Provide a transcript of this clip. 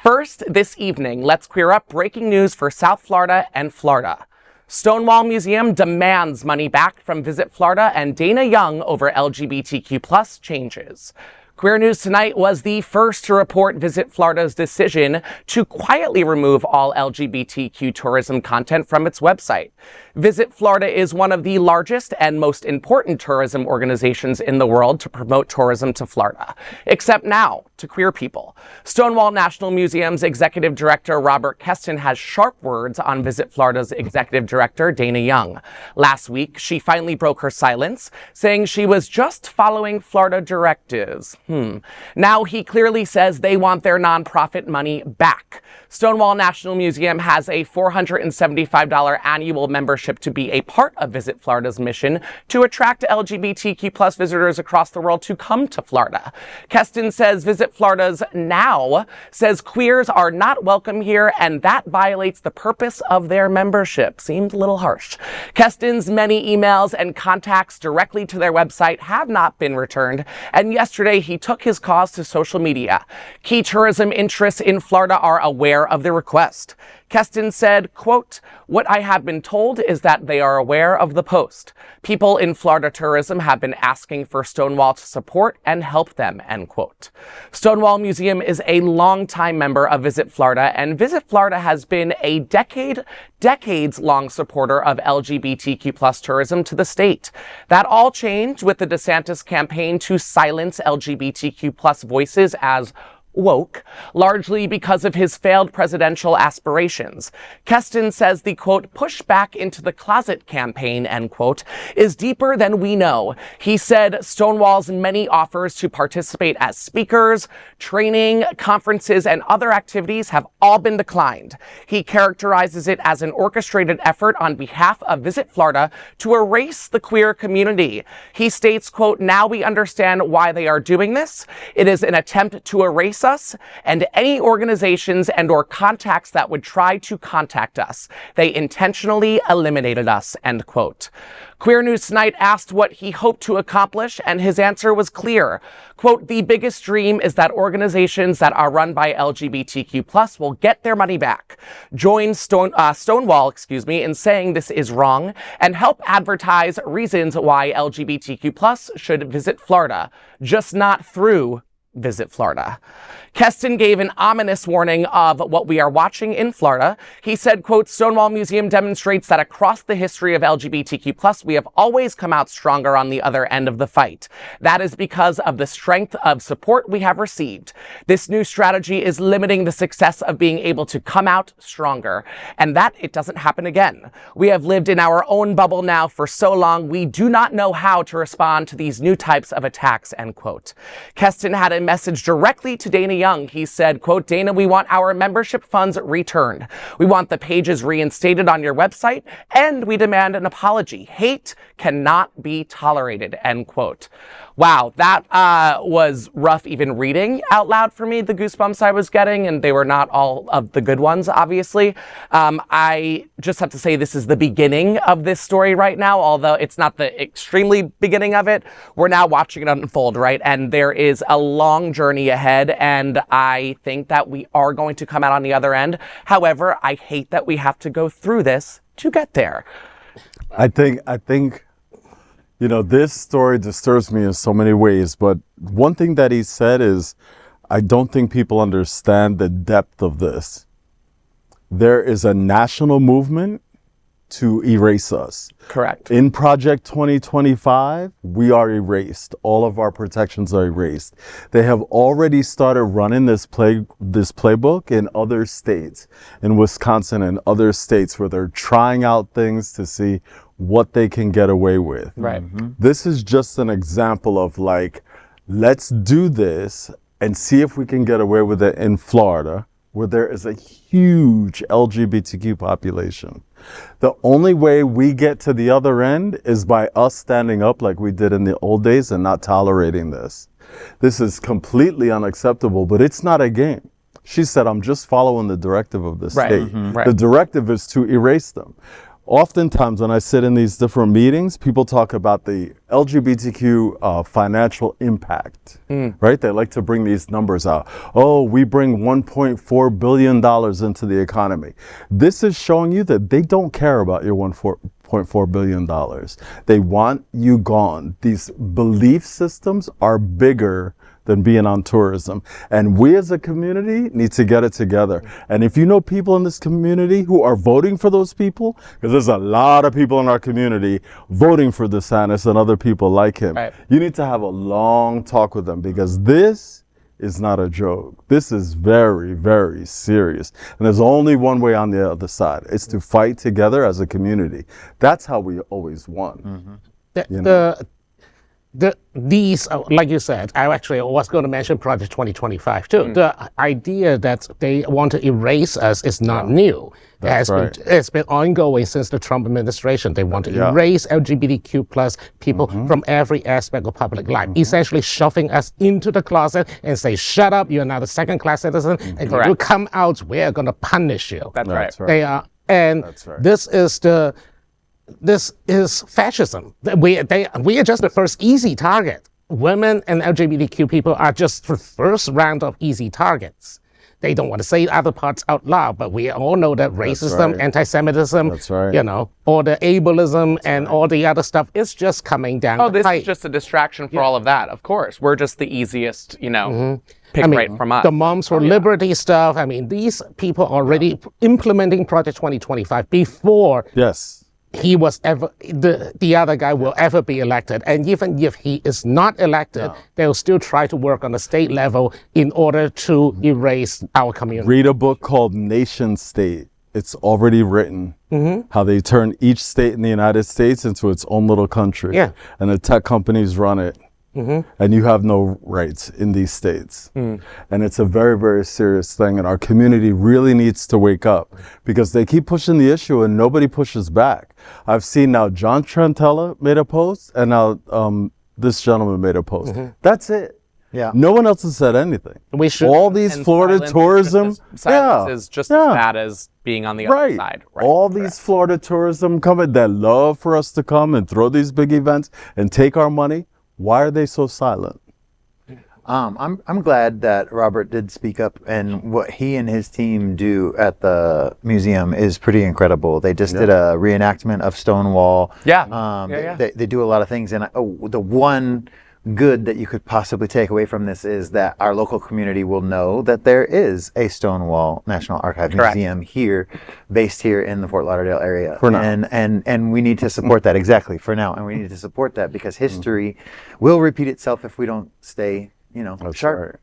First, this evening, let's queer up breaking news for South Florida and Florida. Stonewall Museum demands money back from Visit Florida and Dana Young over LGBTQ+ changes. Queer News Tonight was the first to report Visit Florida's decision to quietly remove all LGBTQ tourism content from its website. Visit Florida is one of the largest and most important tourism organizations in the world to promote tourism to Florida, except now to queer people. Stonewall National Museum's executive director Robert Keston has sharp words on Visit Florida's executive director Dana Young. Last week, she finally broke her silence, saying she was just following Florida directives. Now he clearly says they want their nonprofit money back. Stonewall National Museum has a $475 annual membership to be a part of Visit Florida's mission to attract LGBTQ+ visitors across the world to come to Florida. Keston says Visit Florida's now says queers are not welcome here, and that violates the purpose of their membership. Seems a little harsh. Keston's many emails and contacts directly to their website have not been returned, and yesterday he took his cause to social media. Key tourism interests in Florida are aware of the request. Keston said, quote, "What I have been told is that they are aware of the post. People in Florida tourism have been asking for Stonewall to support and help them," end quote. Stonewall Museum is a longtime member of Visit Florida, and Visit Florida has been a decades-long supporter of LGBTQ+ tourism to the state. That all changed with the DeSantis campaign to silence LGBTQ+ voices as woke, largely because of his failed presidential aspirations. Keston says the, quote, "push back into the closet campaign," end quote, is deeper than we know. He said Stonewall's many offers to participate as speakers, training, conferences, and other activities have all been declined. He characterizes it as an orchestrated effort on behalf of Visit Florida to erase the queer community. He states, quote, "Now we understand why they are doing this. It is an attempt to erase us and any organizations and or contacts that would try to contact us. They intentionally eliminated us," end quote. Queer News Tonight asked what he hoped to accomplish, and his answer was clear. Quote, "The biggest dream is that organizations that are run by LGBTQ+ will get their money back. Join Stonewall, in saying this is wrong, and help advertise reasons why LGBTQ+ should visit Florida, just not through Visit Florida." Keston gave an ominous warning of what we are watching in Florida. He said, quote, "Stonewall Museum demonstrates that across the history of LGBTQ+, we have always come out stronger on the other end of the fight. That is because of the strength of support we have received. This new strategy is limiting the success of being able to come out stronger, and that it doesn't happen again. We have lived in our own bubble now for so long, we do not know how to respond to these new types of attacks," end quote. Keston had a message directly to Dana Young. He said, quote, "Dana, we want our membership funds returned. We want the pages reinstated on your website, and we demand an apology. Hate cannot be tolerated," end quote. Wow, that was rough even reading out loud for me, the goosebumps I was getting, and they were not all of the good ones, obviously. I just have to say this is the beginning of this story right now, although it's not the extremely beginning of it. We're now watching it unfold, right? And there is a long journey ahead, and I think that we are going to come out on the other end. However, I hate that we have to go through this to get there. I think, you know, this story disturbs me in so many ways, but one thing that he said is, I don't think people understand the depth of this. There is a national movement to erase us. Correct. In Project 2025, we are erased. All of our protections are erased. They have already started running this playbook in other states, in Wisconsin and other states, where they're trying out things to see what they can get away with. Right. This is just an example of, like, let's do this and see if we can get away with it in Florida, where there is a huge LGBTQ population. The only way we get to the other end is by us standing up like we did in the old days and not tolerating this. This is completely unacceptable, but it's not a game. She said, "I'm just following the directive of the state." Right. The directive is to erase them. Oftentimes when I sit in these different meetings, people talk about the LGBTQ financial impact, right? They like to bring these numbers out. Oh, we bring $1.4 billion into the economy. This is showing you that they don't care about your $1.4 billion. They want you gone. These belief systems are bigger than being on tourism. And we as a community need to get it together. And if you know people in this community who are voting for those people, because there's a lot of people in our community voting for DeSantis and other people like him, Right. you need to have a long talk with them, because this is not a joke. This is very, very serious. And there's only one way on the other side. It's to fight together as a community. That's how we always won. These, like you said, I actually was going to mention Project 2025 too. The idea that they want to erase us is not new. It's been ongoing since the Trump administration. They want to erase LGBTQ plus people from every aspect of public life, essentially shoving us into the closet and say, shut up, you're not a second-class citizen, and if you come out, we're going to punish you. That's right. They are, and this is fascism. We are just the first easy target. Women and LGBTQ people are just the first round of easy targets. They don't want to say other parts out loud, but we all know that racism, anti-Semitism, all the ableism and all the other stuff is just coming down. Oh, this is just a distraction for all of that. Of course, we're just the easiest, pick right from us. The Moms for Liberty stuff. I mean, these people are already implementing Project 2025 before he was ever, the other guy will ever be elected. And even if he is not elected, they'll still try to work on the state level in order to erase our community. Read a book called Nation State. It's already written how they turn each state in the United States into its own little country. And the tech companies run it. And you have no rights in these states. And it's a very, very serious thing. And our community really needs to wake up, because they keep pushing the issue and nobody pushes back. I've seen now John Trentella made a post, and now this gentleman made a post. That's it. No one else has said anything. We should. All these Florida tourism. Silence is just as bad as being on the other side. Right. All these Florida tourism coming that love for us to come and throw these big events and take our money. Why are they so silent? I'm glad that Robert did speak up, and what he and his team do at the museum is pretty incredible. They just did a reenactment of Stonewall. They do a lot of things, and the one good that you could possibly take away from this is that our local community will know that there is a Stonewall National Archive Museum here, based here in the Fort Lauderdale area. For now. And we need to support that, exactly, for now. And we need to support that because history will repeat itself if we don't stay, sharp.